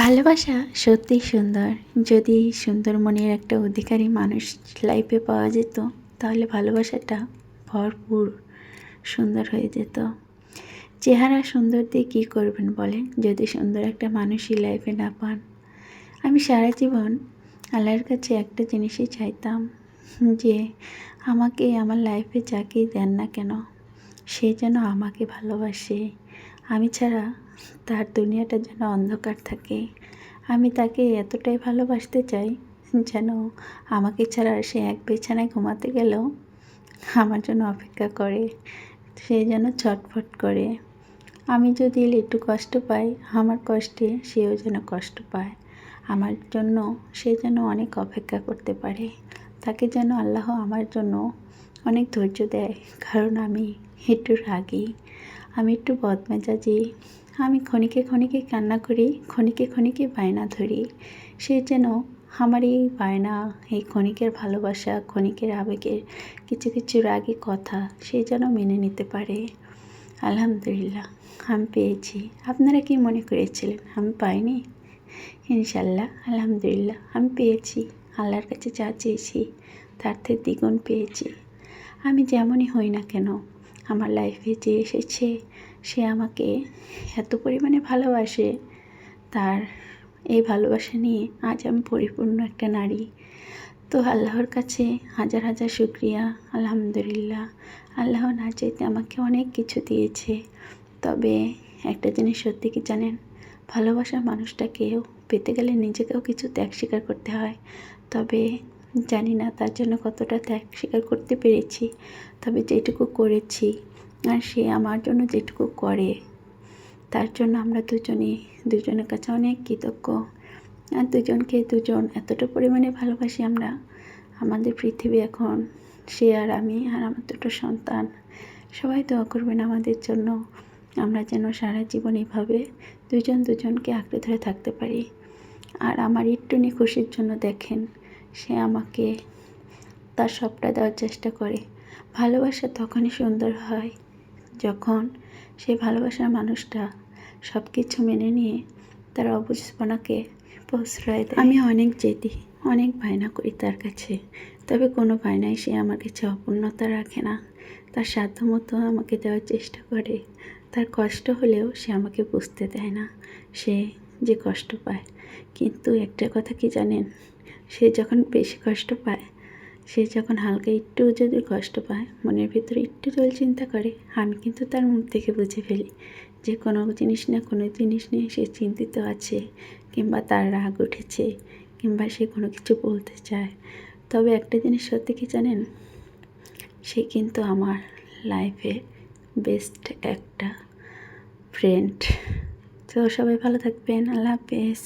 ভালোবাসা সত্যিই সুন্দর। যদি সুন্দর মনের একটা অধিকারী মানুষ লাইফে পাওয়া যেত, তাহলে ভালোবাসাটা ভরপুর সুন্দর হয়ে যেত। চেহারা সুন্দর দিয়ে কী করবেন বলেন, যদি সুন্দর একটা মানুষই লাইফে না পান। আমি সারা জীবন আল্লাহর কাছে একটা জিনিসই চাইতাম, যে আমাকে আমার লাইফে যাকেই দেন না কেন, সে যেন আমাকে ভালোবাসে। আমি ছাড়া তার দুনিয়াটা যেন অন্ধকার থাকে। আমি তাকে এতটাই ভালোবাসতে চাই যেন আমাকে ছাড়া সে এক বিছানায় ঘুমাতে গেলেও আমার জন্য অপেক্ষা করে, সে যেন ছটফট করে। আমি যদি একটু কষ্ট পাই, আমার কষ্টে সেও যেন কষ্ট পায়। আমার জন্য সে যেন অনেক অপেক্ষা করতে পারে। তাকে যেন আল্লাহ আমার জন্য অনেক ধৈর্য দেয়, কারণ আমি একটু রাগী, আমি একটু বদমেজাজি, আমি ক্ষণিকে ক্ষণিকে কান্না করি, ক্ষণিকে ক্ষণিকে বায়না ধরি। সে যেন আমার এই বায়না, এই ক্ষণিকের ভালোবাসা, ক্ষণিকের আবেগের কিছু কিছু রাগী কথা সে যেন মেনে নিতে পারে। আলহামদুলিল্লাহ, আমি পেয়েছি। আপনারা কি মনে করেছিলেন আমি পাইনি? ইনশাল্লাহ আলহামদুলিল্লাহ আমি পেয়েছি। আল্লাহর কাছে যা চেয়েছি তার থেকে দ্বিগুণ পেয়েছি। আমি যেমনই হই না কেন, আমার লাইফে যে এসেছে সে আমাকে এত পরিমাণে ভালোবাসে। তার এই ভালোবাসা নিয়ে আজ আমি পরিপূর্ণ একটা নারী। তো আল্লাহর কাছে হাজার হাজার শুকরিয়া। আলহামদুলিল্লাহ, আল্লাহ না চাইতে আমাকে অনেক কিছু দিয়েছে। তবে একটা জিনিস সত্যি কি জানেন, ভালোবাসার মানুষটাকেও পেতে গেলে নিজেকেও কিছু ত্যাগ স্বীকার করতে হয়। তবে জানি না তার জন্য কতটা ত্যাগ স্বীকার করতে পেরেছি, তবে যেটুকু করেছি আর সে আমার জন্য যেটুকু করে, তার জন্য আমরা দুজনের কাছে অনেক কৃতজ্ঞ। আর দুজন এতটা পরিমাণে ভালোবাসি আমরা। আমাদের পৃথিবী এখন সে আর আমি আর আমার দুটো সন্তান। সবাই দোয়া করবেন আমাদের জন্য, আমরা যেন সারা জীবন এভাবে দুজনকে আঁকড়ে ধরে থাকতে পারি। আর আমার একটুনি খুশির জন্য দেখেন, সে আমাকে তার সবটা দেওয়ার চেষ্টা করে। ভালোবাসা তখনই সুন্দর হয় যখন সেই ভালোবাসার মানুষটা সব কিছু মেনে নিয়ে তার অবুঝপনাকে প্রশ্রয় দেয়। আমি অনেক জেদি, অনেক বায়না করি তার কাছে, তবে কোনো বায়নায় সে আমার কাছে অপূর্ণতা রাখে না। তার সাধ্যমতো আমাকে দেওয়ার চেষ্টা করে। তার কষ্ট হলেও সে আমাকে বুঝতে দেয় না সে যে কষ্ট পায়। কিন্তু একটা কথা কি জানেন, সে যখন বেশি কষ্ট পায়, সে যখন হালকা একটু যদি কষ্ট পায়, মনের ভিতরে একটু জল চিন্তা করে, আমি কিন্তু তার মুখ থেকে বুঝে ফেলি যে কোনো জিনিস নিয়ে সে চিন্তিত আছে, কিংবা তার রাগ উঠেছে, কিংবা সে কোনো কিছু বলতে চায়। তবে একটা জিনিস সত্যি কি জানেন, সে কিন্তু আমার লাইফে বেস্ট একটা ফ্রেন্ড। তো সবাই ভালো থাকবেন। আল্লাহ হাফেজ।